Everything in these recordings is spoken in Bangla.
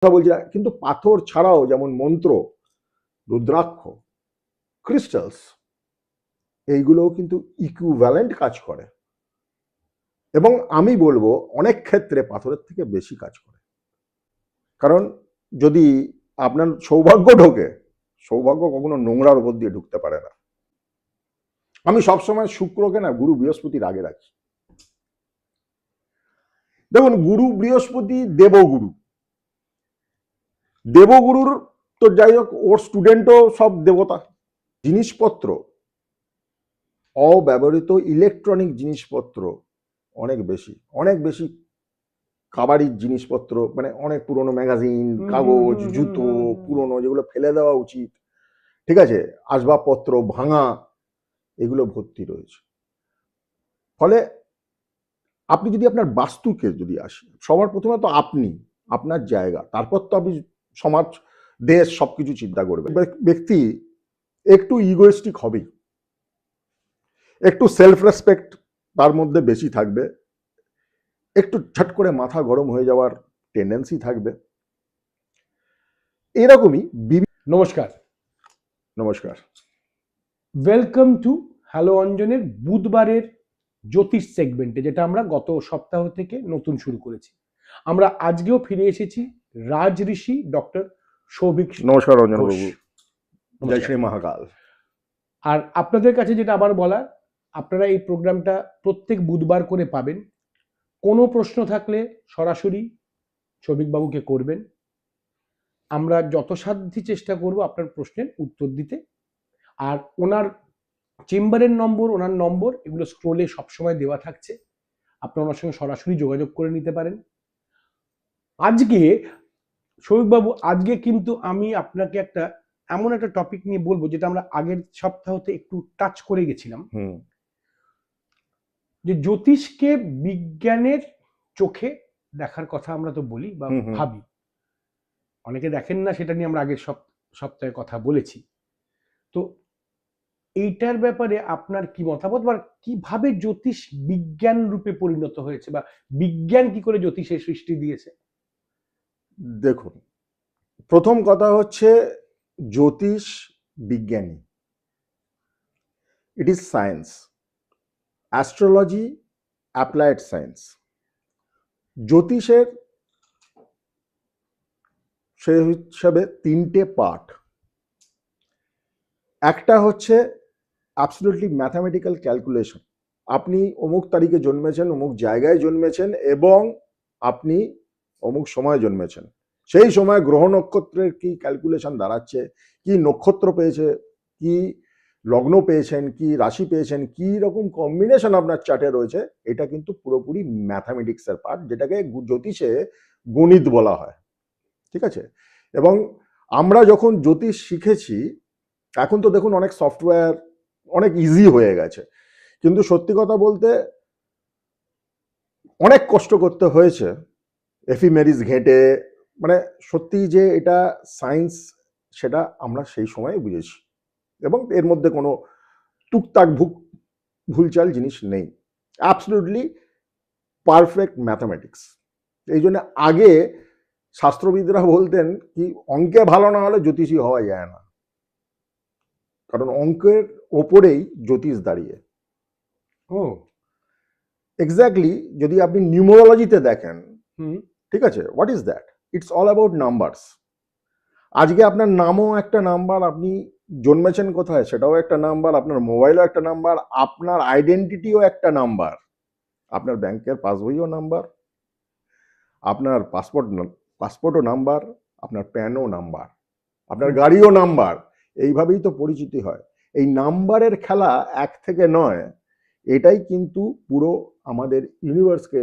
কথা বলছি না, কিন্তু পাথর ছাড়াও যেমন মন্ত্র, রুদ্রাক্ষ, ক্রিস্টালস, এইগুলোও কিন্তু ইকুইভ্যালেন্ট কাজ করে এবং আমি বলবো অনেক ক্ষেত্রে পাথরের থেকে বেশি কাজ করে। কারণ যদি আপনার সৌভাগ্য ঢোকে, সৌভাগ্য কখনো নোংরার উপর দিয়ে ঢুকতে পারে না। আমি সবসময় শুক্রকে না গুরু বৃহস্পতির আগে রাখি। দেখুন, গুরু বৃহস্পতি দেবগুরু, দেবগুরুর তো যাই হোক, ওর স্টুডেন্টও সব দেবতা। জিনিসপত্র, অব্যবহৃত ইলেকট্রনিক জিনিসপত্র অনেক বেশি খাবারের জিনিসপত্র, মানে অনেক পুরনো ম্যাগাজিন, কাগজ, জুতো পুরনো, যেগুলো ফেলে দেওয়া উচিত, ঠিক আছে, আসবাবপত্র ভাঙা, এগুলো ভর্তি রয়েছে। ফলে আপনি যদি আপনার বাস্তুকে যদি আসি, সবার প্রথমে তো আপনি আপনার জায়গা, তারপর তো আপনি সমাজ, দেশ, সবকিছু চিন্তা করবেন। ব্যক্তি একটু ইগোয়েস্টিক হবেই, একটু সেলফ রেসপেক্ট তার মধ্যে বেশি থাকবে, একটু ঝট করে মাথা গরম হয়ে যাওয়ার টেন্ডেন্সি থাকবে, এরকমই। নমস্কার, নমস্কার, ওয়েলকাম টু হ্যালো অঞ্জনের বুধবারের জ্যোতিষ সেগমেন্টে, যেটা আমরা গত সপ্তাহ থেকে নতুন শুরু করেছি। আমরা আজকেও ফিরে এসেছি রাজ ঋষি ডক্টর সৌভিক। নমস্কার রঞ্জন বাবু, জয় শ্রী মহাকাল। আর আপনাদের কাছে যেটা আবার বলার, আপনারা এই প্রোগ্রামটা প্রত্যেক বুধবার করে পাবেন। কোনো প্রশ্ন থাকলে সরাসরি সৌভিকবাবুকে করবেন, আমরা যথাসাধ্য চেষ্টা করব আপনার প্রশ্নের উত্তর দিতে। আর ওনার চেম্বারের নম্বর, ওনার নম্বর, এগুলো স্ক্রোলে সবসময় দেওয়া থাকছে, আপনার ওনার সঙ্গে সরাসরি যোগাযোগ করে নিতে পারেন। আজকে সৌভিকবাবু, আজকে কিন্তু আমি আপনাকে এমন একটা টপিক নিয়ে বলবো, যেটা আমরা আগের সপ্তাহতে একটু টাচ করে গেছিলাম, যে জ্যোতিষকে বিজ্ঞানের চোখে দেখার কথা আমরা তো বলি বা ভাবি, অনেকে দেখেন না, সেটা নিয়ে আমরা আগের সপ্তাহে কথা বলেছি। তো এইটার ব্যাপারে আপনার কি মতামত, বা কিভাবে জ্যোতিষ বিজ্ঞান রূপে পরিণত হয়েছে, বা বিজ্ঞান কি করে জ্যোতিষের সৃষ্টি দিয়েছে? দেখুন, প্রথম কথা হচ্ছে জ্যোতিষ বিজ্ঞানী, it is science, astrology applied science. জ্যোতিষের সে হিসাবে তিনটে পার্ট। একটা হচ্ছে অ্যাবসলিউটলি ম্যাথামেটিক্যাল ক্যালকুলেশন, আপনি অমুক তারিখে জন্মেছেন, অমুক জায়গায় জন্মেছেন এবং আপনি অমুক সময় জন্মেছেন, সেই সময় গ্রহ নক্ষত্রের কি ক্যালকুলেশন দাঁড়াচ্ছে, কি নক্ষত্র পেয়েছে, কি লগ্ন পেয়েছেন, কি রাশি পেয়েছেন, কি রকম কম্বিনেশন আপনার চার্টে রয়েছে, এটা কিন্তু পুরোপুরি ম্যাথামেটিক্সের পার্ট, যেটাকে জ্যোতিষে গণিত বলা হয়, ঠিক আছে। এবং আমরা যখন জ্যোতিষ শিখেছি, এখন তো দেখুন অনেক সফটওয়্যার, অনেক ইজি হয়ে গেছে, কিন্তু সত্যি কথা বলতে অনেক কষ্ট করতে হয়েছে এফিমেরিস ঘেঁটে, মানে সত্যি যে এটা সায়েন্স, সেটা আমরা সেই সময় বুঝেছি এবং এর মধ্যে কোনো টুকটাক ভুলচাল জিনিস নেই, অ্যাবসলিউটলি পারফেক্ট ম্যাথামেটিক্স। এই জন্য আগে শাস্ত্রবিদরা বলতেন কি, অঙ্কে ভালো না হলে জ্যোতিষী হওয়া যায় না, কারণ অঙ্কের ওপরেই জ্যোতিষ দাঁড়িয়ে। এক্স্যাক্টলি, যদি আপনি নিউমোরোলজিতে দেখেন, ঠিক আছে, what is that? It's all about numbers. আজকে আপনার নামও একটা নাম্বার, আপনি জন্মেছেন কোথায় সেটাও একটা নাম্বার, আপনার মোবাইলও একটা নাম্বার, আপনার আইডেন্টিটিও একটা নাম্বার, আপনার ব্যাংকের পাসবইও নাম্বার, আপনার পাসপোর্টও নাম্বার, আপনার প্যানও নাম্বার, আপনার গাড়িও নাম্বার। এইভাবেই তো পরিচিতি হয়। এই নাম্বারের খেলা এক থেকে নয়, এটাই কিন্তু পুরো আমাদের ইউনিভার্সকে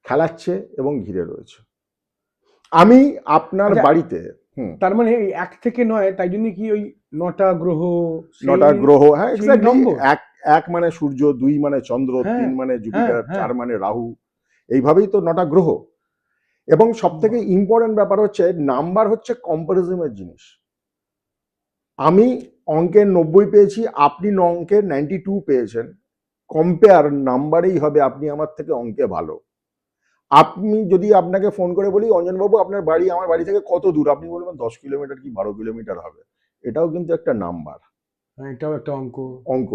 খেলাচ্ছে এবং ঘিরে রয়েছে। আমি আপনার বাড়িতে, তার মানে এই এক থেকে নয়, তাই জন্য কি ওই 9টা গ্রহ, হ্যাঁ এক্স্যাক্টলি, এক মানে সূর্য, 2 মানে চন্দ্র, 3 মানে জুপিটার, 4 মানে রাহু, এইভাবেই তো 9টা গ্রহ। এবং সব থেকে ইম্পর্টেন্ট ব্যাপার হচ্ছে, নাম্বার হচ্ছে কম্পারিজমের জিনিস। আমি অঙ্কের 90 পেয়েছি, আপনি অঙ্কের 92 পেয়েছেন, কম্পেয়ার নাম্বারেই হবে, আপনি আমার থেকে অঙ্কে ভালো। আপনি যদি আপনাকে ফোন করে বলি অঞ্জনবাবু আপনার বাড়ি আমার বাড়ি থেকে কত দূর, আপনি বলবেন 10 কিলোমিটার কি 12 কিলোমিটার হবে, এটাও কিন্তু একটা নাম্বার, এটাও একটা অঙ্ক।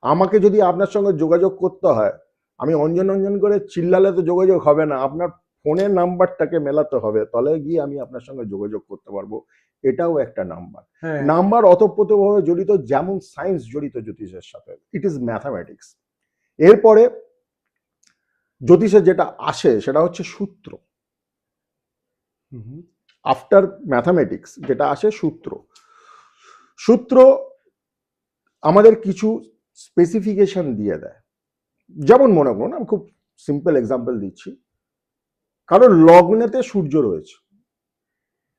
আমাকে যদি আপনার সঙ্গে যোগাযোগ করতে হয়, আমি অঞ্জন অঞ্জন করে চিল্লালে তো যোগাযোগ হবে না, আপনার ফোনের নাম্বারটাকে মেলাতে হবে, তাহলে গিয়ে আমি আপনার সঙ্গে যোগাযোগ করতে পারবো, এটাও একটা নাম্বার। হ্যাঁ নাম্বার অতপ্রতভাবে জড়িত যেমন সায়েন্স জড়িত জ্যোতিষের সাথে, ইট ইজ ম্যাথামেটিক্স। এরপরে জ্যোতিষে যেটা আসে সেটা হচ্ছে সূত্র। আফটার ম্যাথামেটিক্স যেটা আসে সূত্র। সূত্র আমাদের কিছু স্পেসিফিকেশন দিয়ে দেয়। যেমন মনে করুন, আমি খুব সিম্পল এক্সাম্পল দিচ্ছি, কারো লগ্নেতে সূর্য রয়েছে,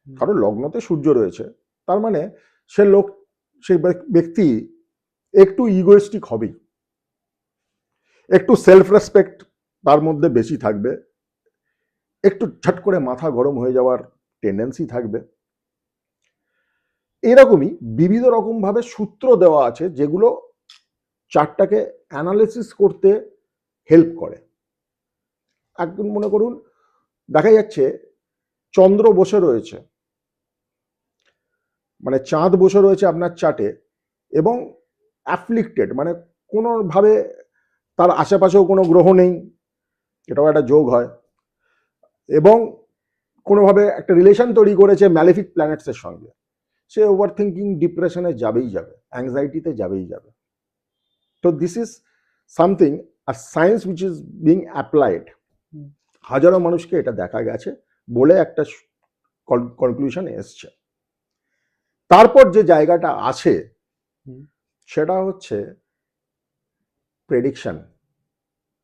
কারো লগ্নতে সূর্য রয়েছে, তার মানে সেই ব্যক্তি একটু ইগোয়েস্টিক হবেই, একটু সেলফ রেসপেক্ট তার মধ্যে বেশি থাকবে, একটু ঝট করে মাথা গরম হয়ে যাওয়ার টেন্ডেন্সি থাকবে। এরকমই বিবিধ রকম ভাবে সূত্র দেওয়া আছে যেগুলো চার্টটাকে অ্যানালিসিস করতে হেল্প করে। একদম মনে করুন দেখা যাচ্ছে চন্দ্র বসে রয়েছে, মানে চাঁদ বসে রয়েছে আপনার চার্টে, এবং অ্যাফ্লিক্টেড মানে কোনোভাবে তার আশেপাশেও কোনো গ্রহ নেই, এটাও একটা যোগ হয়, এবং কোনোভাবে একটা রিলেশন তৈরি করেছে ম্যালেফিক প্ল্যানেটসের সঙ্গে, সে ওভার থিঙ্কিং ডিপ্রেশনে যাবেই যাবে, অ্যাংজাইটিতে যাবেই যাবে। তো this is something, a science which is being applied. হাজারো মানুষকে এটা দেখা গেছে বলে একটা কনক্লুশন এসছে। তারপর যে জায়গাটা আছে সেটা হচ্ছে prediction,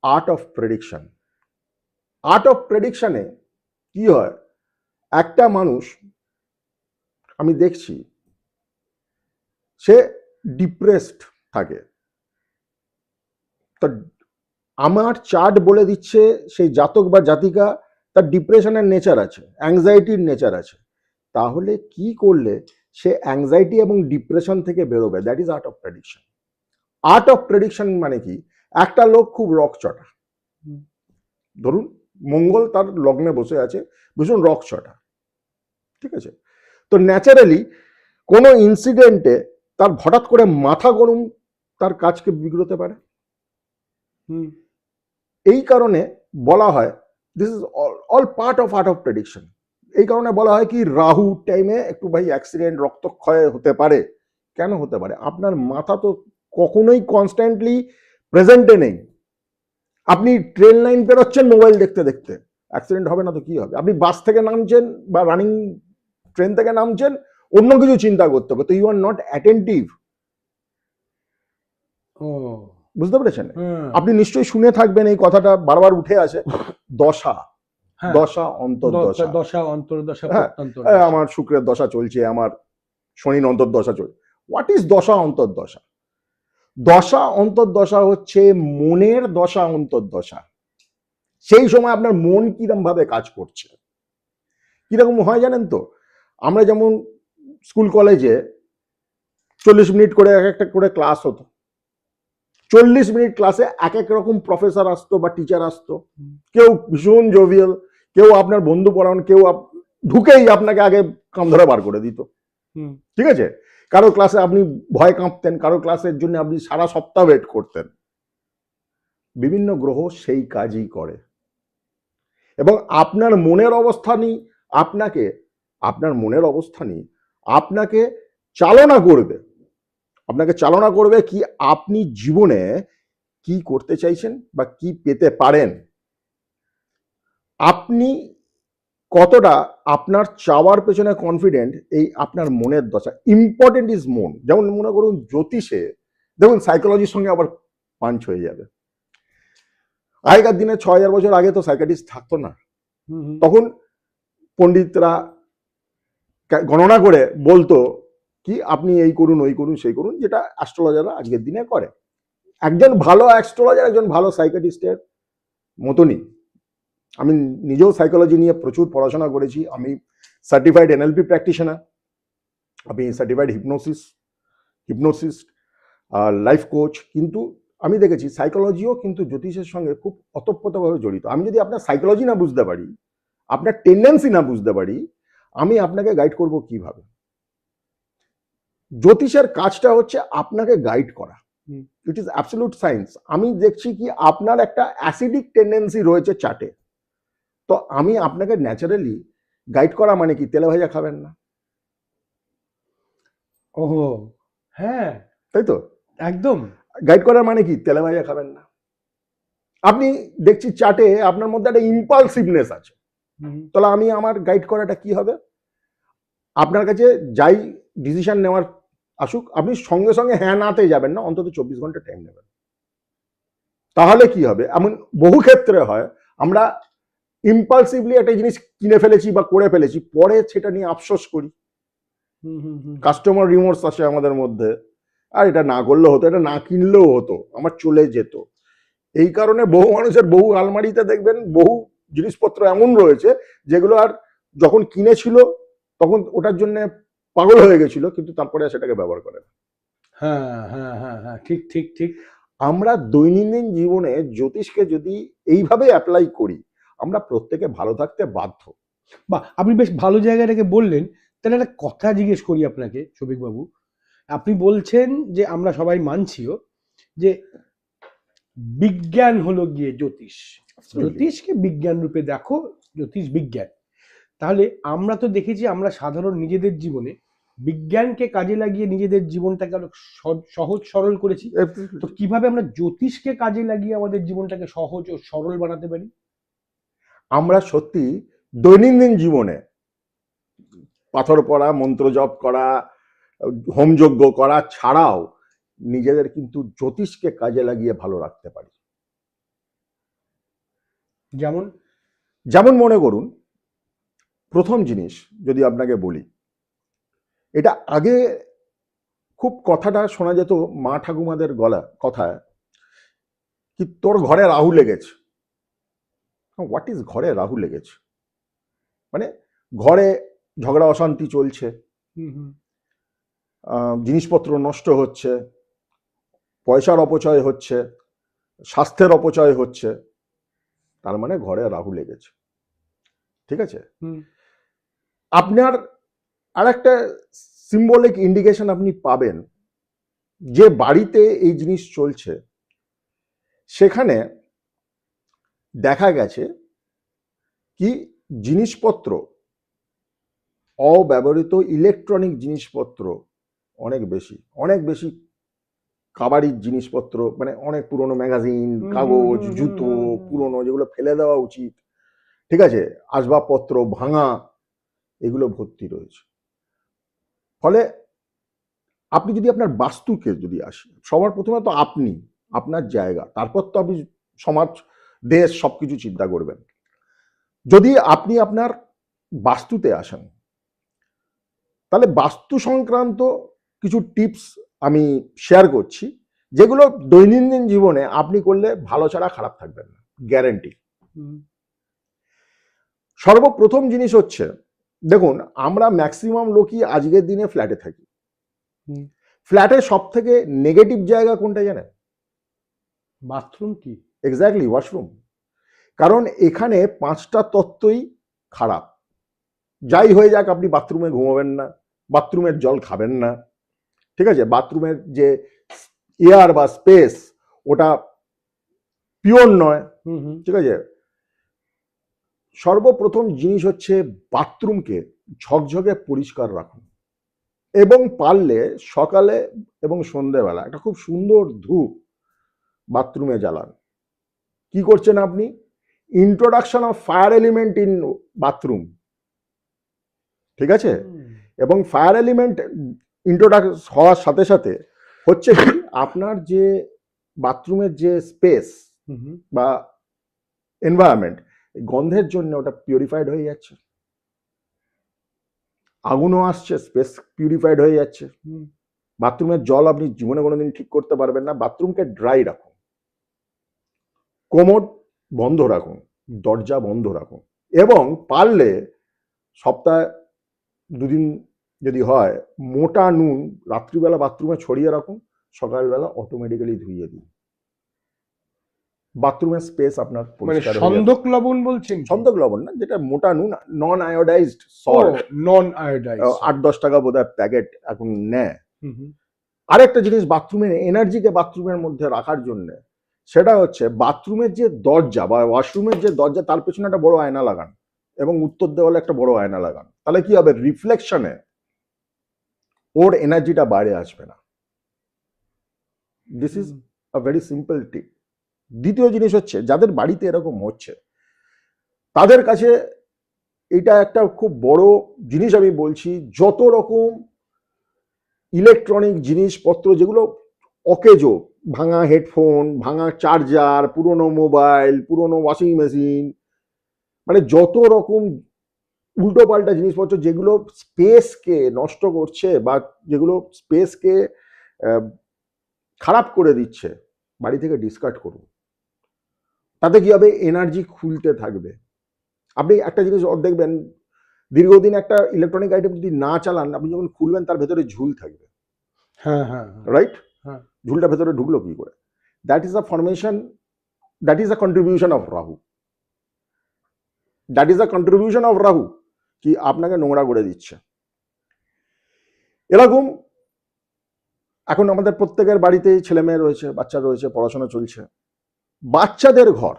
art of prediction. Art of প্রেডিকশনে কি হয়, একটা মানুষ আমি দেখছি সে ডিপ্রেসড থাকে, তো আমার চার্ট বলে দিচ্ছে সেই জাতক বা জাতিকা তার ডিপ্রেশনের নেচার আছে, অ্যাংজাইটির নেচার আছে, তাহলে কি করলে সে অ্যাংজাইটি এবং ডিপ্রেশন থেকে বেরোবে, that is art of prediction. Art of prediction মানে কি, একটা লোক খুব রকচটা, ধরুন মঙ্গল তার লগ্নে বসে আছে, ভীষণ রকচটা, ঠিক আছে, তো ন্যাচারালি কোনো ইনসিডেন্টে তার হঠাৎ করে মাথা গরম তার কাজকে বিগড়তে পারে। এই কারণে বলা হয় this is all part of art of prediction. এই কারণে বলা হয় কি রাহু টাইমে একটু ভাই অ্যাক্সিডেন্ট রক্তক্ষয় হতে পারে। কেন হতে পারে, আপনার মাথা তো কখনোই কনস্ট্যান্টলি প্রেজেন্টে নেই। আপনি ট্রেন লাইন পেরোচ্ছেন মোবাইল দেখতে দেখতে, অ্যাক্সিডেন্ট হবে না তো কি হবে? আপনি বাস থেকে নামছেন বা রানিং ট্রেন থেকে নামছেন, অন্য কিছু চিন্তা করতে হবে, তো ইউ আর নট অ্যাটেন্টিভ। বুঝতে পেরেছেন? আপনি নিশ্চয়ই শুনে থাকবেন এই কথাটা, বারবার উঠে আসে, দশা, দশা অন্তর্দশা, দশা অন্তর্দশা, আমার শুক্রের দশা চলছে, আমার শনির অন্তর্দশা চলছে। হোয়াট ইজ দশা অন্তর্দশা? দশা অন্তর্দশা হচ্ছে মনের দশা অন্তর্দশা। সেই সময় আপনার মন কিরকম ভাবে কাজ করছে, কিরকম হয় জানেন তো? আমরা যেমন স্কুল কলেজে 40 মিনিট করে এক একটা করে ক্লাস হতো, 40 মিনিট ক্লাসে এক এক রকম প্রফেসর আসতো বা টিচার আসতো, কেউ ভীষণ জোভিয়াল, কেউ আপনার বন্ধু পড়ান, কেউ ঢুকেই আপনাকে আগে কাম ধরে বার করে দিত, ঠিক আছে? কারো ক্লাসে আপনি ভয় কাঁপতেন, কারো ক্লাসের জন্য আপনি সারা সপ্তাহ ওয়েট করতেন। বিভিন্ন গ্রহ সেই কাজই করে, এবং আপনার মনের অবস্থানই আপনাকে চালনা করবে, কি আপনি জীবনে কি করতে চাইছেন বা কি পেতে পারেন, আপনি কতটা আপনার চাওয়ার পেছনে কনফিডেন্ট, এই আপনার মনের দশা। ইম্পর্টেন্ট ইজ মন। যেমন মনে করুন জ্যোতিষে দেখুন, সাইকোলজির সঙ্গে আবার পাঞ্চ হয়ে যাবে। আগেকার দিনে 6000 বছর আগে তো সাইকিয়াট্রিস্ট থাকতো না, তখন পণ্ডিতরা গণনা করে বলতো কি আপনি এই করুন ওই করুন সেই করুন, যেটা অ্যাস্ট্রোলজাররা আজকের দিনে করে। একজন ভালো অ্যাস্ট্রোলজার একজন ভালো সাইকিয়াট্রিস্টের মতনই। আমি নিজেও সাইকোলজি নিয়ে প্রচুর পড়াশোনা করেছি, আমি সার্টিফাইড এনএলপি প্র্যাকটিশনার, আমি সার্টিফাইড হিপনোসিস্ট, লাইফ কোচ, কিন্তু আমি দেখেছি সাইকোলজিও কিন্তু জ্যোতিষের সঙ্গে খুব ওতপ্রোতভাবে জড়িত। আমি যদি আপনার সাইকোলজি না বুঝতে পারি, আপনার টেন্ডেন্সি না বুঝতে পারি, আমি আপনাকে গাইড করব কিভাবে? জ্যোতিষের কাজটা হচ্ছে আপনাকে গাইড করা। It is absolute science. আমি দেখছি কি আপনার একটা অ্যাসিডিক টেন্ডেন্সি রয়েছে চাটে, তো আমি আপনাকে ন্যাচারালি গাইড করা মানে কি তেলে ভাজা খাবেন না, ওহো, হ্যাঁ, তাই তো? একদম। গাইড করার মানে কি তেলে ভাজা খাবেন না। আপনি দেখছি চাটে আপনার মধ্যে একটা ইম্পালসিভনেস আছে, তাহলে আমি আমার গাইড করাটা কি হবে? আপনার কাছে যাই ডিসিশন নেওয়ার আসুক, আপনি সঙ্গে সঙ্গে হ্যাঁ নাতে যাবেন না, অন্তত 24 ঘন্টা টাইম নেবেন। তাহলে কি হবে? এমন বহু ক্ষেত্রে হয় আমরা ইম্পালসিভলি একটা জিনিস কিনে ফেলেছি বা করে ফেলেছি, পরে সেটা নিয়ে আফসোস করি, কাস্টমার রিমোর্স আসে আমাদের মধ্যে, আর এটা না করলে হতো, এটা না কিনলেও হতো, আমার চলে যেত। এই কারণে বহু মানুষের বহু আলমারিতে দেখবেন বহু জিনিসপত্র এমন রয়েছে যেগুলো আর যখন কিনেছিল তখন ওটার জন্য পাগল হয়ে গেছিল, কিন্তু তারপরে আর সেটাকে ব্যবহার করে না। হ্যাঁ হ্যাঁ হ্যাঁ হ্যাঁ, ঠিক ঠিক ঠিক। আমরা দৈনন্দিন জীবনে জ্যোতিষকে যদি এইভাবে অ্যাপ্লাই করি, আমরা প্রত্যেকে ভালো থাকতে বাধ্য। বা আপনি বেশ ভালো জায়গাটাকে বললেন। তাহলে একটা কথা জিজ্ঞেস করি আপনাকে শফিক বাবু, আপনি বলছেন যে আমরা সবাই মানছিও যে বিজ্ঞান হলো গিয়ে জ্যোতিষ, জ্যোতিষকে বিজ্ঞান রূপে দেখো, জ্যোতিষ বিজ্ঞান। তাহলে আমরা তো দেখেছি আমরা সাধারণ নিজেদের জীবনে বিজ্ঞানকে কাজে লাগিয়ে নিজেদের জীবনটাকে আরো সহজ সরল করেছি। তো কিভাবে আমরা জ্যোতিষকে কাজে লাগিয়ে আমাদের জীবনটাকে সহজ ও সরল বানাতে পারি? আমরা সত্যি দৈনন্দিন জীবনে পাথর পড়া, মন্ত্র জপ করা, হোমযজ্ঞ করা ছাড়াও নিজেদের কিন্তু জ্যোতিষকে কাজে লাগিয়ে ভালো রাখতে পারি। যেমন যেমন মনে করুন, প্রথম জিনিস যদি আপনাকে বলি, এটা আগে খুব কথাটা শোনা যেত মা ঠাকুমাদের গলা কথায়, কি তোর ঘরে রাহু লেগেছে। হোয়াট ইজ ঘরে রাহু লেগেছে? মানে ঘরে ঝগড়া অশান্তি চলছে, জিনিসপত্র নষ্ট হচ্ছে, পয়সার অপচয় হচ্ছে, স্বাস্থ্যের অপচয় হচ্ছে, তার মানে ঘরে রাহু লেগেছে। ঠিক আছে? আপনার আর একটা সিম্বলিক ইন্ডিকেশন আপনি পাবেন, যে বাড়িতে এই জিনিস চলছে সেখানে দেখা গেছে কি জিনিসপত্র, অব্যবহৃত ইলেকট্রনিক জিনিসপত্র অনেক বেশি খাবারের জিনিসপত্র, মানে অনেক পুরনো ম্যাগাজিন, কাগজ, জুতো পুরনো, যেগুলো ফেলে দেওয়া উচিত, ঠিক আছে, আসবাবপত্র ভাঙা, এগুলো ভর্তি রয়েছে। ফলে আপনি যদি আপনার বাস্তুকে যদি আসি, সবার প্রথমে তো আপনি আপনার জায়গা, তারপর তো আপনি সমাজ, দেশ, সবকিছু চিন্তা করবেন। যদি আপনি আপনার বাস্তুতে আসেন, তাহলে বাস্তু সংক্রান্ত কিছু টিপস আমি শেয়ার করছি, যেগুলো দৈনন্দিন জীবনে আপনি করলে ভালো ছাড়া খারাপ থাকবেন না, গ্যারেন্টি। সর্বপ্রথম জিনিস হচ্ছে, দেখুন আমরা ম্যাক্সিমাম লোকই আজকের দিনে ফ্ল্যাটে থাকি। ফ্ল্যাটের সব থেকে নেগেটিভ জায়গা কোনটা জানেন? বাথরুম। কি? Exactly, washroom. কারণ এখানে 5টা তত্ত্বই খারাপ। যাই হয়ে যাক, আপনি বাথরুমে ঘুমাবেন না, বাথরুমের জল খাবেন না, ঠিক আছে, বাথরুমের যে এয়ার বা স্পেস ওটা পিওর নয়, ঠিক আছে। সর্বপ্রথম জিনিস হচ্ছে বাথরুমকে ঝকঝকে পরিষ্কার রাখুন, এবং পারলে সকালে এবং সন্ধ্যেবেলা একটা খুব সুন্দর ধূপ বাথরুমে জ্বালান। কি করছেন আপনি? Introduction of fire element in bathroom, ঠিক আছে। এবং ফায়ার এলিমেন্ট ইন্ট্রোডাকশন হওয়ার সাথে সাথে হচ্ছে কি, আপনার যে বাথরুমের যে স্পেস বা এনভায়রনমেন্ট, গন্ধের জন্য ওটা পিউরিফাইড হয়ে যাচ্ছে, আগুনও আসছে, স্পেস পিউরিফাইড হয়ে যাচ্ছে। বাথরুমের জল আপনি জীবনে কোনোদিন ঠিক করতে পারবেন না। বাথরুমকে ড্রাই রাখুন, কোমোড বন্ধ রাখুন, দরজা বন্ধ রাখুন, এবং পারলে সপ্তাহে 2 দিন যদি হয়, মোটা নুন রাত্রিবেলা বাথরুমে ছড়িয়ে রাখুন, সকালবেলা অটোমেটিক্যালি ধুইয়ে দিন। বাথরুমের স্পেস আপনার মানে পরিষ্কার হয়ে যাবে। সন্দক লবণ বলছেন? সন্দক লবণ না, যেটা মোটা নুন, নন আয়োডাইজড সল্ট, নন আয়োডাইজ। 8-10 টাকা বোধহয় প্যাকেট এখন নেয়। আরেকটা জিনিস বাথরুমের এনার্জিকে বাথরুমের মধ্যে রাখার জন্য, সেটা হচ্ছে বাথরুমের যে দরজা বা ওয়াশরুমের যে দরজা, তার পেছনে একটা বড় আয়না লাগান এবং উত্তর দেওয়ালে একটা বড় আয়না লাগান। তাহলে কি হবে, রিফ্লেকশনে ওর এনার্জিটা বাইরে আসবে না। This is a very simple tip. দ্বিতীয় জিনিস হচ্ছে, যাদের বাড়িতে এরকম হচ্ছে তাদের কাছে এটা একটা খুব বড় জিনিস আমি বলছি, যত রকম ইলেকট্রনিক জিনিসপত্র যেগুলো অকেজো, ভাঙা হেডফোন, ভাঙা চার্জার, পুরনো মোবাইল, পুরনো ওয়াশিং মেশিন, মানে যত রকম উল্টোপাল্টা জিনিসপত্র যেগুলো স্পেসকে নষ্ট করছে বা যেগুলো স্পেসকে খারাপ করে দিচ্ছে, বাড়ি থেকে ডিসকার্ড করুন। তাতে কি হবে, এনার্জি খুলতে থাকবে। আপনি একটা জিনিস দেখবেন, দীর্ঘদিন একটা ইলেকট্রনিক আইটেম যদি না চালান, আপনি যখন খুলবেন তার ভেতরে ঝুল থাকবে, রাইট? ঝুলটা ভেতরে ঢুকলো কি করে? That is a formation, that is a contribution of Rahu. That is a contribution of Rahu, কি আপনাকে নোংরা করে দিচ্ছে। এরকম এখন আমাদের প্রত্যেকের বাড়িতেই ছেলে মেয়ে রয়েছে, বাচ্চা রয়েছে, পড়াশোনা চলছে। বাচ্চাদের ঘর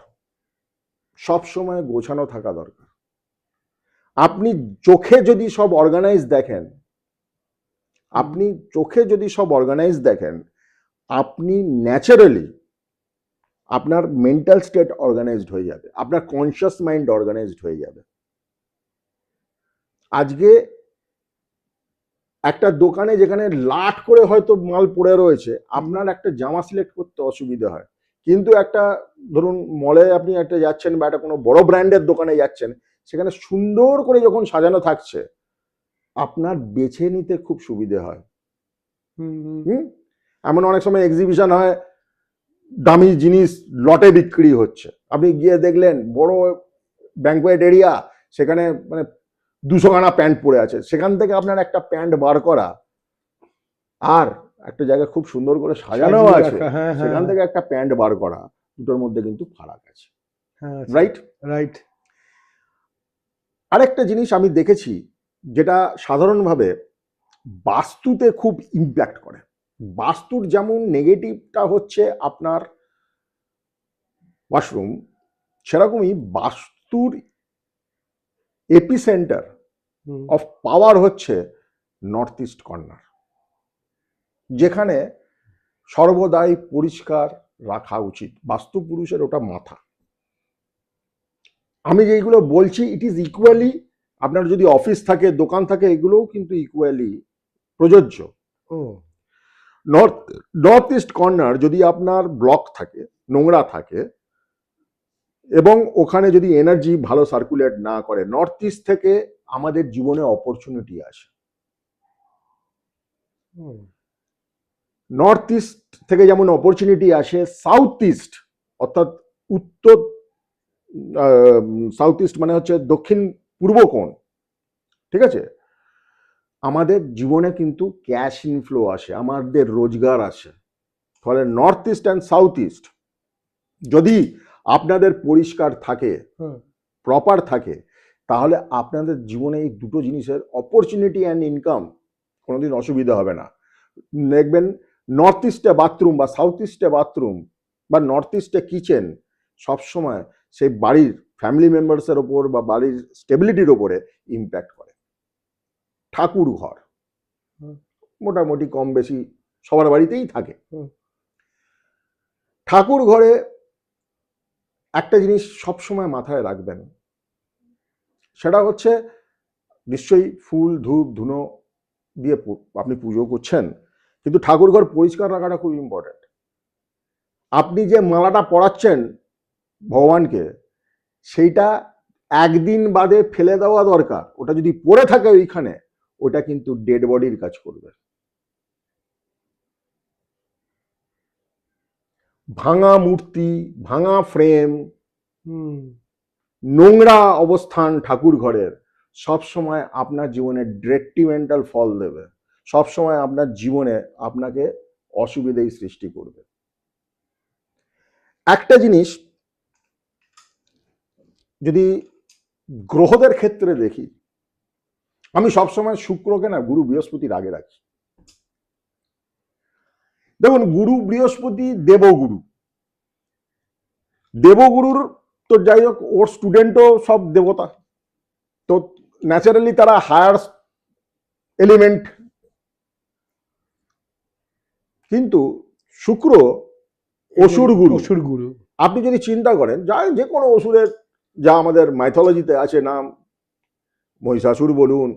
সবসময় গোছানো থাকা দরকার। আপনি চোখে যদি সব অর্গানাইজ দেখেন, আপনি চোখে যদি সব অর্গানাইজ দেখেন, আপনি ন্যাচারালি আপনার মেন্টাল স্টেট অর্গানাইজড হয়ে যাবে, আপনার কনসিয়াস মাইন্ড অর্গানাইজড হয়ে যাবে। আজকে একটা দোকানে যেখানে লাট করে হয়তো মাল পড়ে রয়েছে, আপনার একটা জামা সিলেক্ট করতে অসুবিধা হয়, কিন্তু একটা ধরুন মলে আপনি একটা যাচ্ছেন বা একটা কোনো বড় ব্র্যান্ডের দোকানে যাচ্ছেন, সেখানে সুন্দর করে যখন সাজানো থাকছে, আপনার বেছে নিতে খুব সুবিধে হয়। এমন অনেক সময় এক্সিবিশন হয়, দামি জিনিস লটে বিক্রি হচ্ছে, আপনি গিয়ে দেখলেন বড় ব্যাংকোয়েট এরিয়া, সেখানে মানে 200 খানা প্যান্ট পরে আছে, সেখান থেকে আপনার একটা প্যান্ট বার করা আর একটা জায়গায় খুব সুন্দর করে সাজানো আছে সেখান থেকে একটা প্যান্ট বার করা, দুটোর মধ্যে কিন্তু ফারাক আছে, রাইট? রাইট। আরেকটা জিনিস আমি দেখেছি যেটা সাধারণভাবে বাস্তুতে খুব ইম্প্যাক্ট করে। বাস্তুর যেমন নেগেটিভটা হচ্ছে আপনার ওয়াশরুম, সেরকমই বাস্তুর এপিসেন্টার অফ পাওয়ার হচ্ছে নর্থ ইস্ট কর্নার, যেখানে সর্বদাই পরিষ্কার রাখা উচিত। বাস্তু পুরুষের ওটা মাথা। আমি যেগুলো বলছি ইট ইজ ইকুয়ালি, আপনার যদি অফিস থাকে, দোকান থাকে, এগুলোও কিন্তু ইকুয়ালি প্রযোজ্য। নর্থ ইস্ট কর্নার যদি আপনার ব্লক থাকে, নোংরা থাকে, এবং ওখানে যদি এনার্জি ভালো সার্কুলেট না করে, নর্থ ইস্ট থেকে আমাদের জীবনে অপরচুনিটি আসে। নর্থ ইস্ট থেকে যেমন অপরচুনিটি আসে, সাউথ ইস্ট অর্থাৎ উত্তর, সাউথ ইস্ট মানে হচ্ছে দক্ষিণ পূর্ব কোণ, ঠিক আছে? আমাদের জীবনে কিন্তু ক্যাশ ইনফ্লো আসে, আমাদের রোজগার আসে। ফলে north east and south east যদি আপনাদের পরিষ্কার থাকে, প্রপার থাকে, তাহলে আপনাদের জীবনে এই দুটো জিনিসের অপরচুনিটি অ্যান্ড ইনকাম কোনোদিন অসুবিধা হবে না। দেখবেন নর্থ ইস্টে বাথরুম বা সাউথ ইস্টে বাথরুম বা নর্থ ইস্টে কিচেন সবসময় সেই বাড়ির ফ্যামিলি মেম্বার্সের ওপর বা বাড়ির স্টেবিলিটির ওপরে ইম্প্যাক্ট করে। ঠাকুর ঘর মোটামুটি কম বেশি সবার বাড়িতেই থাকে। ঠাকুর ঘরে একটা জিনিস সবসময় মাথায় রাখবেন, সেটা হচ্ছে নিশ্চয়ই ফুল ধূপ ধুনো দিয়ে আপনি পুজো করছেন, কিন্তু ঠাকুর ঘর পরিষ্কার রাখাটা খুব ইম্পর্টেন্ট। আপনি যে মালাটা পরাচ্ছেন ভগবানকে, সেইটা একদিন বাদে ফেলে দেওয়া দরকার। ওটা যদি পড়ে থাকে ওইখানে, ওটা কিন্তু ডেড বডির কাজ করবে। ভাঙা মূর্তি, ভাঙা ফ্রেম, নোংরা অবস্থান ঠাকুর ঘরের সবসময় আপনার জীবনে ডেট্রিমেন্টাল ফল দেবে, সবসময় আপনার জীবনে আপনাকে অসুবিধাই সৃষ্টি করবে। একটা জিনিস যদি গ্রহদের ক্ষেত্রে দেখি, আমি সবসময় শুক্রকে না গুরু বৃহস্পতির আগে রাখি। দেখুন, গুরু বৃহস্পতি দেবগুরু, দেবগুরুর তো যাই হোক, ওর স্টুডেন্টও সব দেবতা, তো ন্যাচারালি তারা হায়ার এলিমেন্ট। কিন্তু শুক্র অসুর গুরু। অসুর গুরু। আপনি যদি চিন্তা করেন, যা যে কোনো অসুরের যা আমাদের মাইথোলজিতে আছে নাম, মহিষাসুর বলুন,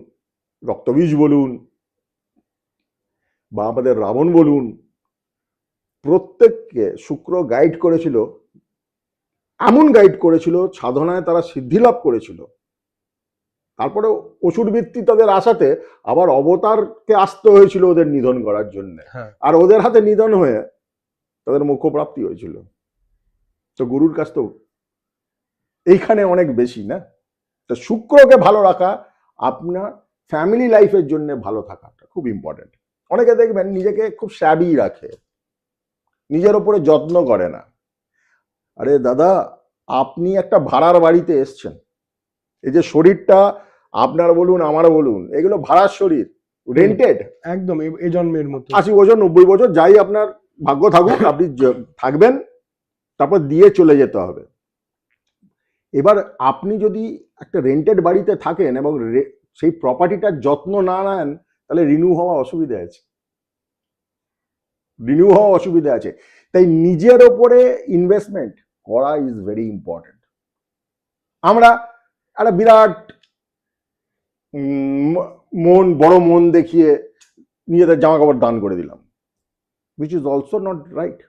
রক্তবীজ বলুন, বা আমাদের রাবণ বলুন, প্রত্যেককে শুক্র গাইড করেছিল, এমন গাইড করেছিল সাধনায় তারা সিদ্ধি লাভ করেছিল। তারপরে অসুর বৃত্তি তাদের আসাতে আবার অবতারকে আসতে হয়েছিল ওদের নিধন করার জন্য, আর ওদের হাতে নিধন হয়ে তাদের মোক্ষপ্রাপ্তি হয়েছিল। তো গুরুর কাছ তো এইখানে অনেক বেশি না। তো শুক্রকে ভালো রাখা, আপনার ফ্যামিলি লাইফের জন্য ভালো থাকাটা খুব ইম্পর্টেন্ট। অনেকে দেখবেন নিজেকে খুব শ্যাবি রাখে, নিজের ওপরে যত্ন করে না। আরে দাদা, আপনি একটা ভাড়ার বাড়িতে এসছেন, এই যে শরীরটা আপনার বলুন আমার বলুন, এগুলো ভাড়ার শরীর, রেন্টেড। একদম এই জন্মের মতো 80 বছর 90 বছর যাই আপনার ভাগ্য থাকুক, আপনি থাকবেন, তারপর দিয়ে চলে যেতে হবে। এবার আপনি যদি একটা রেন্টেড বাড়িতে থাকেন এবং সেই প্রপার্টিটার যত্ন না নেন, তাহলে রিনিউ হওয়া অসুবিধা আছে, রিনিউ হওয়া অসুবিধা আছে। তাই নিজের ওপরে ইনভেস্টমেন্ট করা ইজ ভেরি ইম্পর্টেন্ট। আমরা একটা বিরাট বড় মন দেখিয়ে নিজেদের জামা কাপড় দান করে দিলাম, which is also not right.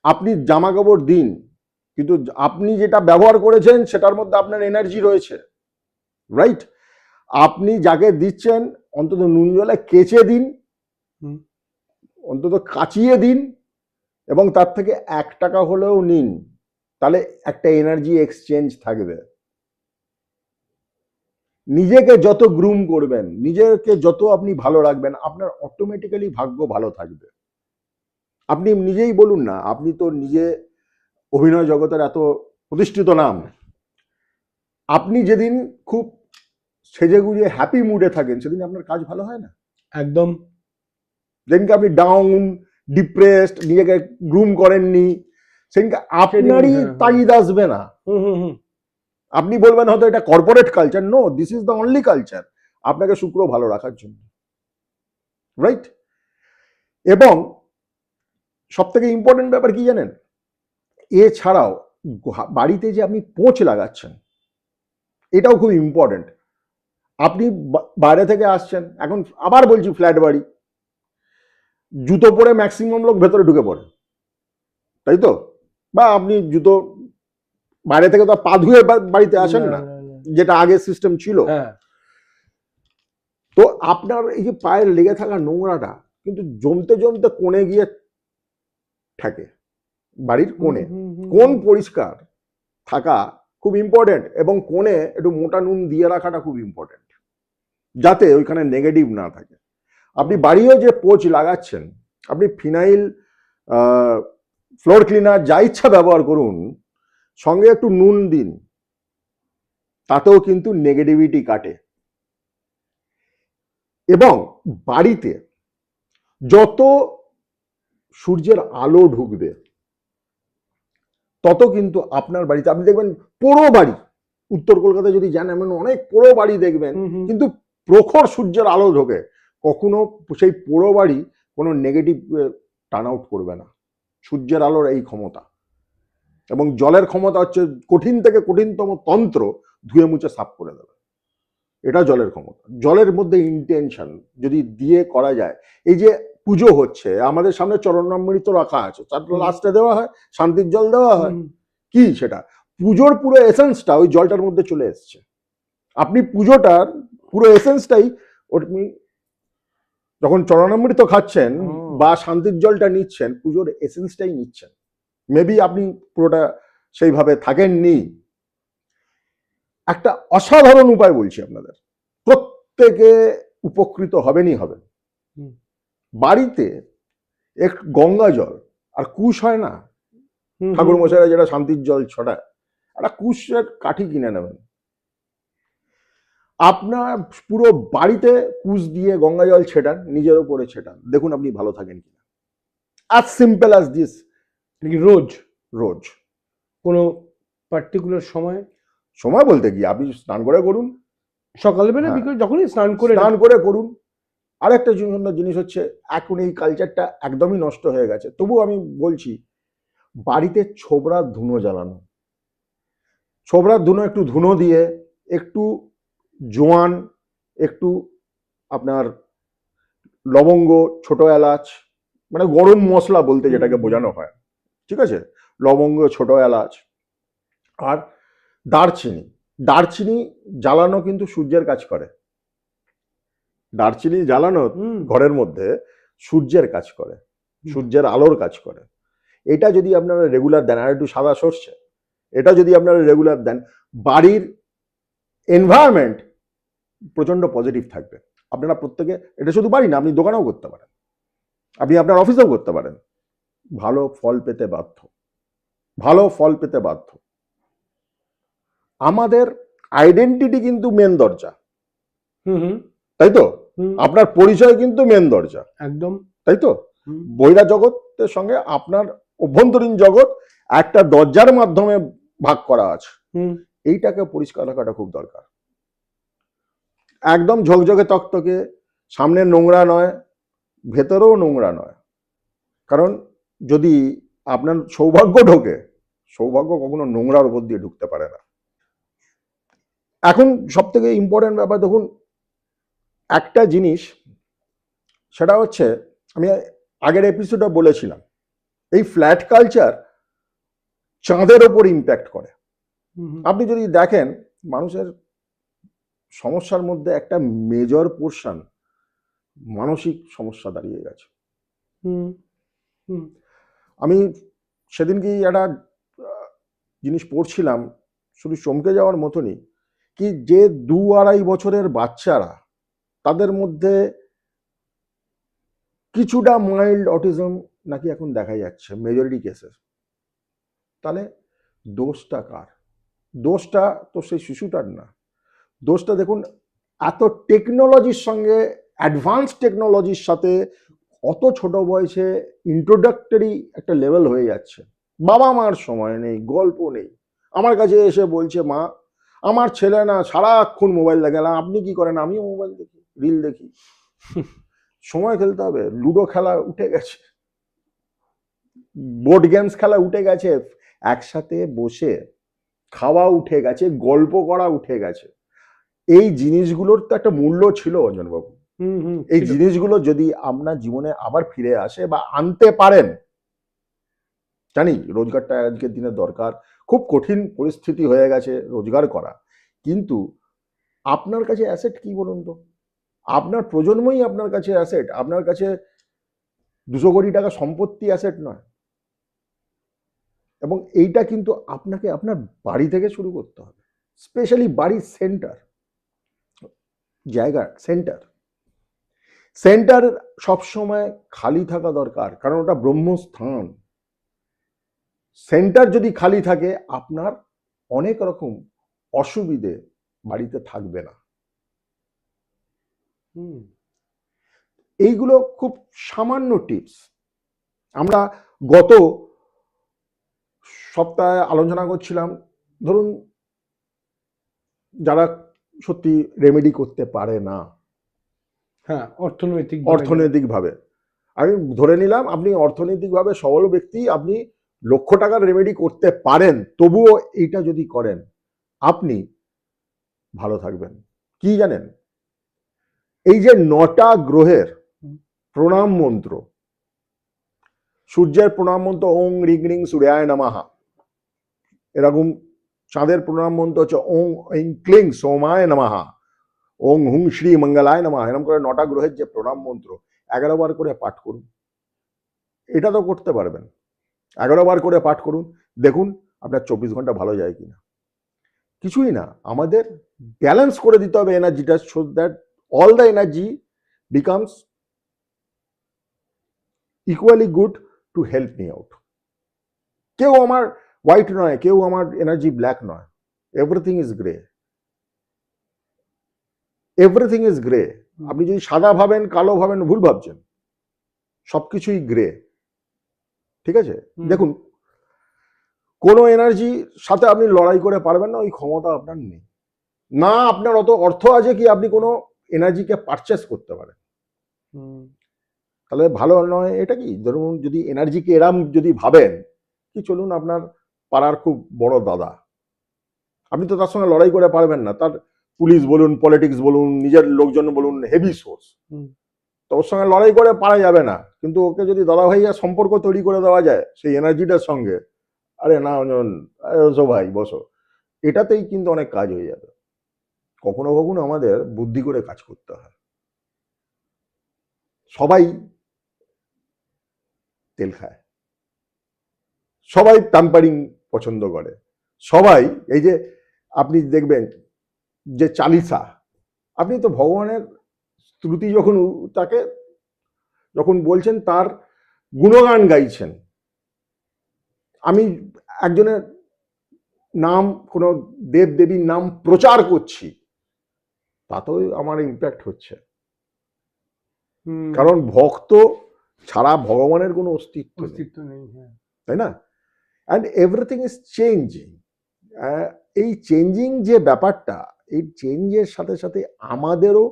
আপনি জামা কাপড় দিন, কিন্তু আপনি যেটা ব্যবহার করেছেন সেটার মধ্যে আপনার এনার্জি রয়েছে, রাইট? আপনি যাকে দিচ্ছেন অন্তত নুন জলে কেচে দিন, অন্তত কাচিয়ে দিন, এবং তার থেকে 1 টাকা হলেও নিন, তাহলে একটা এনার্জি এক্সচেঞ্জ থাকবে। নিজেকে যত গ্রুম করবেন, নিজেকে যত আপনি ভালো রাখবেন, আপনার অটোমেটিক্যালি ভাগ্য ভালো থাকবে। আপনি নিজেই বলুন না, আপনি তো নিজে অভিনয় জগতের এত প্রতিষ্ঠিত নাম, আপনি যেদিন খুব সেজে গুজে হ্যাপি মুডে থাকেন, সেদিন আপনার কাজ ভালো হয় না। একদম। যেদিনকে আপনি ডাউন, ডিপ্রেসড, নিজেকে গ্রুম করেননি, সেদিনকে আপনারই তাগিদ আসবে না। আপনি বলবেন হয়তো এটা corporate culture, no, this is the only culture আপনাকে শুক্র ভালো রাখার জন্য, রাইট? এবং সব থেকে ইম্পর্টেন্ট ব্যাপার কি জানেন, এছাড়াও বাড়িতে যে আপনি পোঁচ লাগাচ্ছেন, এটাও খুব ইম্পর্টেন্ট। আপনি বাইরে থেকে আসছেন, এখন আবার বলছি ফ্ল্যাট বাড়ি, জুতো পরে ম্যাক্সিমাম লোক ভেতরে ঢুকে পড়ে, তাই তো? বা আপনি জুতো বাইরে থেকে তো পা ধুয়ে বাড়িতে আসেন না, যেটা আগে সিস্টেম ছিল। তো আপনার এই যে পায়ের লেগে থাকা নোংরাটা কিন্তু জমতে জমতে কোণে গিয়ে থাকে, বাড়ির কোণে। কোণ পরিষ্কার থাকা খুব ইম্পর্টেন্ট, এবং কোণে একটু মোটা নুন দিয়ে রাখাটা খুব ইম্পর্টেন্ট, যাতে ওইখানে নেগেটিভ না থাকে। আপনি বাড়িও যে পোঁচ লাগাচ্ছেন, আপনি ফিনাইল, ফ্লোর ক্লিনার যা ইচ্ছা ব্যবহার করুন, সঙ্গে একটু নুন দিন, তাতেও কিন্তু নেগেটিভিটি কাটে। এবং বাড়িতে যত সূর্যের আলো ঢুকবে, তত কিন্তু আপনার বাড়িতে, আপনি দেখবেন পোড়ো বাড়ি, উত্তর কলকাতায় যদি যান এমন অনেক পোড়ো বাড়ি দেখবেন, কিন্তু প্রখর সূর্যের আলো ঢোকে, কখনো সেই পোড়ো বাড়ি কোনো নেগেটিভ টার্ন আউট করবে না। সূর্যের আলোর এই ক্ষমতা, এবং জলের ক্ষমতা হচ্ছে কঠিন থেকে কঠিনতম তন্ত্র ধুয়ে মুছে সাফ করে দেবে, এটা জলের ক্ষমতা। জলের মধ্যে ইন্টেনশন যদি দিয়ে করা যায়, এই যে পুজো হচ্ছে, আমাদের সামনে চরণামৃত রাখা আছে, তার লাস্টে দেওয়া হয় শান্তির জল দেওয়া হয়, কি সেটা পুজোর পুরো এসেন্সটা ওই জলটার মধ্যে চলে এসছে। আপনি পুজোটার পুরো এসেন্সটাই, আপনি যখন চরণামৃত খাচ্ছেন বা শান্তির জলটা নিচ্ছেন, পুজোর এসেন্সটাই নিচ্ছেন। মেবি আপনি পুরোটা সেইভাবে থাকেননি। একটা অসাধারণ উপায় বলছি আপনাদের, প্রত্যেকে উপকৃত হবেনই হবেন। বাড়িতে এক গঙ্গা জল আর কুশ হয় না, ঠাকুর মশাইরা যেটা শান্তির জল ছড়ায়, একটা কুশের কাঠি কিনে নেবেন, আপনার পুরো বাড়িতে কুশ দিয়ে গঙ্গা জল ছেটান, নিজের উপরে ছেটান, দেখুন আপনি ভালো থাকেন কিনা। as simple as this. রোজ রোজ কোনো পার্টিকুলার সময় বলতে কি, আপনি স্নান করে করুন, সকালবেলা হ্যাঁ। বিকেল যখনই স্নান করে করুন। আরেকটা জিনিস হচ্ছে, এখন এই কালচারটা একদমই নষ্ট হয়ে গেছে, তবু আমি বলছি বাড়িতে ছোবড়ার ধুনো জ্বালানো, ছোবড়ার ধুনো, একটু ধুনো দিয়ে একটু জোয়ান, একটু আপনার লবঙ্গ, ছোট এলাচ, মানে গরম মশলা বলতে যেটাকে বোঝানো হয়, ঠিক আছে, লবঙ্গ, ছোট এলাচ আর দারচিনি জ্বালানো কিন্তু সূর্যের কাজ করে। দারচিনি জ্বালানো ঘরের মধ্যে সূর্যের কাজ করে, সূর্যের আলোর কাজ করে। এটা যদি আপনারা রেগুলার দেন, আর একটু সাদা সর্ষে, এটা যদি আপনারা রেগুলার দেন, বাড়ির এনভায়রনমেন্ট প্রচন্ড পজিটিভ থাকবে। আপনারা প্রত্যেকে, এটা শুধু বাড়ি না, আপনি দোকানেও করতে পারেন, আপনি আপনার অফিসেও করতে পারেন, ভালো ফল পেতে বাধ্য। আমাদের আইডেন্টিটি কিন্তু মেন দরজা, তাই তো? আপনার পরিচয় কিন্তু মেন দরজা, একদম তাই তো? বহিরা জগতের সঙ্গে আপনার অভ্যন্তরীণ জগৎ একটা দরজার মাধ্যমে ভাগ করা আছে, এইটাকে পরিষ্কার রাখাটা খুব দরকার। একদম ঝকঝকে তকতকে, সামনে নোংরা নয়, ভেতরেও নোংরা নয়। কারণ যদি আপনার সৌভাগ্য ঢোকে, সৌভাগ্য কখনো নোংরার উপর দিয়ে ঢুকতে পারে না। এখন সব থেকে ইম্পর্টেন্ট ব্যাপার দেখুন, একটা জিনিস, সেটা হচ্ছে, আমি আগের এপিসোডে বলেছিলাম, এই ফ্ল্যাট কালচার চাঁদের ওপর ইম্প্যাক্ট করে। আপনি যদি দেখেন, মানুষের সমস্যার মধ্যে একটা মেজর পোর্শন মানসিক সমস্যা দাঁড়িয়ে গেছে। আমি সেদিনকে একটা জিনিস পড়ছিলাম, শুধু চমকে যাওয়ার মতনই, কি যে 2-2.5 বছরের বাচ্চারা, তাদের মধ্যে কিছুটা মাইল্ড অটিজম নাকি এখন দেখা যাচ্ছে মেজরিটি কেসেস। তাহলে দোষটা কার? দোষটা তো সেই শিশুটার না, দোষটা দেখুন এত টেকনোলজির সঙ্গে, অ্যাডভান্স টেকনোলজির সাথে অত ছোট বয়সে ইন্ট্রোডাক্টরি একটা লেভেল হয়ে যাচ্ছে, বাবা মার সময় নেই, গল্প নেই। আমার কাছে এসে বলছে, মা আমার ছেলে না সারাক্ষণ মোবাইল দেখে। আপনি কি করেন? আমিও মোবাইল দেখি, রিল দেখি। সময় খেলতে হবে, লুডো খেলা উঠে গেছে, বোর্ড গেমস খেলা উঠে গেছে, একসাথে বসে খাওয়া উঠে গেছে, গল্প করা উঠে গেছে। এই জিনিসগুলোর তো একটা মূল্য ছিল অঞ্জনবাবু। এই জিনিসগুলো যদি আপনার জীবনে আবার ফিরে আসে বা আনতে পারেন, জানি রোজগারটা আজকের দিনে দরকার, খুব কঠিন পরিস্থিতি হয়ে গেছে রোজগার করা, কিন্তু আপনার কাছে অ্যাসেট কি বলুন তো? আপনার প্রজন্মই আপনার কাছে অ্যাসেট। আপনার কাছে 200 কোটি টাকা সম্পত্তি অ্যাসেট নয়। এবং এইটা কিন্তু আপনাকে আপনার বাড়ি থেকে শুরু করতে হবে, স্পেশালি বাড়ির সেন্টার জায়গা, সেন্টার সবসময় খালি থাকা দরকার, কারণ ওটা ব্রহ্মস্থান। সেন্টার যদি খালি থাকে, আপনার অনেক রকম অসুবিধে বাড়িতে থাকবে না। এইগুলো খুব সামান্য টিপস। আমরা গত সপ্তাহে আলোচনা করছিলাম, ধরুন যারা সত্যি রেমেডি করতে পারে না, হ্যাঁ, অর্থনৈতিকভাবে, আমি ধরে নিলাম আপনি অর্থনৈতিকভাবে সবল ব্যক্তি, আপনি লক্ষ টাকার রেমেডি করতে পারেন, তবুও এইটা যদি করেন আপনি ভালো থাকবেন। কি জানেন, এই যে 9টা গ্রহের প্রণাম মন্ত্র, সূর্যের প্রণাম মন্ত্র ওং রিং রিং সূর্যায় নমঃ, এরকম চাঁদের প্রণাম মন্ত্র হচ্ছে ওং ঐং ক্লিং সোমায় নমঃ, ওং হুং শ্রী মঙ্গলায় নমঃ। এরকম করে 9টা গ্রহের যে প্রণাম মন্ত্র 11 বার করে পাঠ করুন। এটা তো করতে পারবেন, 11 বার করে পাঠ করুন, দেখুন আপনার 24 ঘন্টা ভালো যায় কিনা। কিছুই না, আমাদের ব্যালেন্স করে দিতে হবে এনার্জিটা, so that all the energy becomes equally good to help me out. কেউ আমার হোয়াইট নয়, কেউ আমার এনার্জি ব্ল্যাক নয়, everything is grey, everything is grey. আপনি যদি সাদা ভাবেন, কালো ভাবেন, ভুল ভাবছেন, সবকিছুই গ্রে। ঠিক আছে, দেখুন কোনো এনার্জির সাথে আপনি লড়াই করে পারবেন না, ওই ক্ষমতা আপনার নেই। না আপনার অত অর্থ আছে কি আপনি কোনো এনার্জিকে পারচেস করতে পারেন। তাহলে ভালো নয় এটা কি? ধরুন যদি এনার্জিকে এরাম যদি ভাবেন কি, চলুন আপনার পাড়ার খুব বড় দাদা, আপনি তো তার সঙ্গে লড়াই করে পারবেন না। তার পুলিশ বলুন, পলিটিক্স বলুন, নিজের লোকজন বলুন, হেভি সোর্স, তো ওর সঙ্গে লড়াই করে পারা যাবে না। কিন্তু ওকে যদি দাদা ভাইয়া সম্পর্ক তৈরি করে দেওয়া যায় সেই এনার্জিটার সঙ্গে, আরে না বসো ভাই বসো, এটাতেই কিন্তু অনেক কাজ হয়ে যাবে। কখনো কখনো আমাদের বুদ্ধি করে কাজ করতে হয়। সবাই তেল খায়, সবাই প্যাম্পারিং পছন্দ করে, সবাই এই যে আপনি দেখবেন যে চালিসা, আপনি তো ভগবানের স্তুতি যখন তাকে যখন বলছেন, তার গুণগান গাইছেন। আমি একজনের নাম, কোনো দেব দেবীর নাম প্রচার করছি, তাতেও আমার ইম্প্যাক্ট হচ্ছে। কারণ ভক্ত ছাড়া ভগবানের কোনো অস্তিত্ব নেই, তাই না? And everything is changing. এই চেঞ্জিং যে ব্যাপারটা, এই চেঞ্জের সাথে সাথে আমাদেরও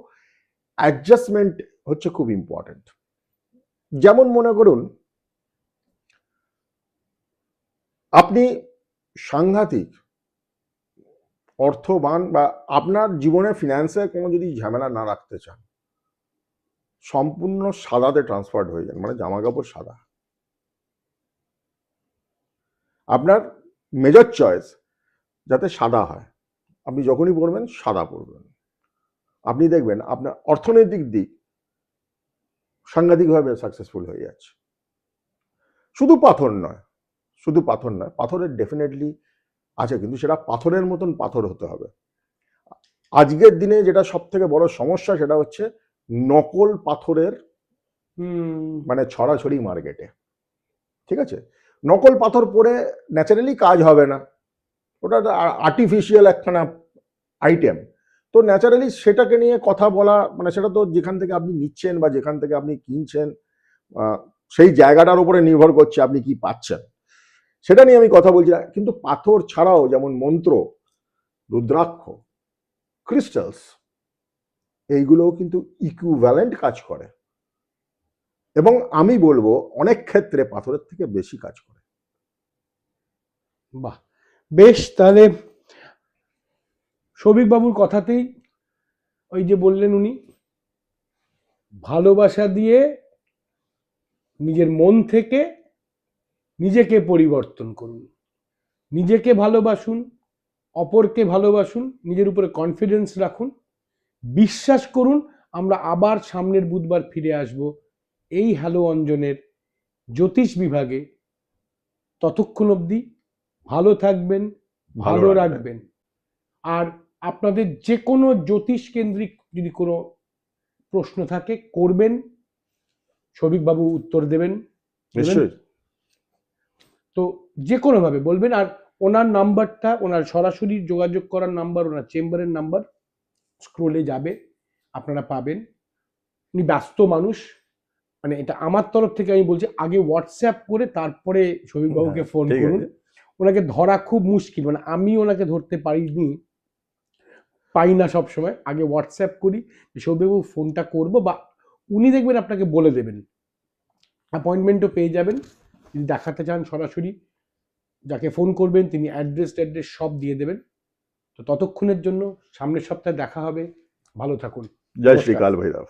অ্যাডজাস্টমেন্ট হচ্ছে খুব ইম্পর্টেন্ট। যেমন মনে করুন আপনি সাংঘাতিক অর্থবান, বা আপনার জীবনে ফিনান্সে কোনো যদি ঝামেলা না রাখতে চান, সম্পূর্ণ সাদাতে ট্রান্সফার্ড হয়ে যান, মানে জামা কাপড় সাদা। আপনার মেজর চয়েস যাতে সাদা হয়, আপনি যখনই পড়বেন সাদা পড়বেন, আপনি দেখবেন আপনার অর্থনৈতিক দিক সাংঘাতিকভাবে সাকসেসফুল হয়ে যাচ্ছে। শুধু পাথর নয়, শুধু পাথর নয়, পাথরের ডেফিনেটলি আছে, কিন্তু সেটা পাথরের মতন পাথর হতে হবে। আজকের দিনে যেটা সব থেকে বড় সমস্যা, সেটা হচ্ছে নকল পাথরের মানে ছড়াছড়ি মার্কেটে। ঠিক আছে, নকল পাথর পরে ন্যাচারালি কাজ হবে না, ওটা আর্টিফিশিয়াল একখানা আইটেম। তো ন্যাচারালি সেটাকে নিয়ে কথা বলা, মানে সেটা তো যেখান থেকে আপনি নিচ্ছেন বা যেখান থেকে আপনি কিনছেন, সেই জায়গাটার উপরে নির্ভর করছে আপনি কি পাচ্ছেন, সেটা নিয়ে আমি কথা বলছি না। কিন্তু পাথর ছাড়াও যেমন মন্ত্র, রুদ্রাক্ষ, ক্রিস্টালস, এইগুলোও কিন্তু ইকুইভ্যালেন্ট কাজ করে, এবং আমি বলবো অনেক ক্ষেত্রে পাথরের থেকে বেশি কাজ করে। বাহ, বেশ। তাহলে সৌভিক বাবুর কথাতেই ওই যে বললেন উনি, ভালোবাসা দিয়ে নিজের মন থেকে নিজেকে পরিবর্তন করুন, নিজেকে ভালোবাসুন, অপরকে ভালোবাসুন, নিজের উপরে কনফিডেন্স রাখুন, বিশ্বাস করুন আমরা আবার সামনের বুধবার ফিরে আসব এই হ্যালো অঞ্জনের জ্যোতিষ বিভাগে। ততক্ষণ অবধি ভালো থাকবেন, ভালো রাখবেন। আর আপনাদের যে কোনো জ্যোতিষ কেন্দ্রিক যদি কোনো প্রশ্ন থাকে করবেন, সৌভিক বাবু উত্তর দেবেন। নিশ্চয়ই। তো যে কোনোভাবে বলবেন। আর ওনার নাম্বারটা, ওনার সরাসরি যোগাযোগ করার নাম্বার, ওনার চেম্বারের নাম্বার স্ক্রোলে যাবে, আপনারা পাবেন। উনি ব্যস্ত মানুষ, মানে এটা আমার তরফ থেকে আমি বলছি, আগে হোয়াটসঅ্যাপ করে তারপরে সৌভিক বাবুকে ফোন করুন। ওনাকে ধরা খুব মুশকিল, মানে আমি ওনাকে ধরতে পাই না সব সময়। আগে হোয়াটসঅ্যাপ করি, সৌভিক বাবু ফোনটা করব, বা উনি দেখবেন আপনাকে বলে দেবেন, অ্যাপয়েন্টমেন্টও পেয়ে যাবেন। যদি দেখাতে চান সরাসরি যাকে ফোন করবেন তিনি অ্যাড্রেস সব দিয়ে দেবেন। তো ততক্ষণের জন্য সামনের সপ্তাহে দেখা হবে, ভালো থাকুন। জয় শ্রী কাল ভৈরব।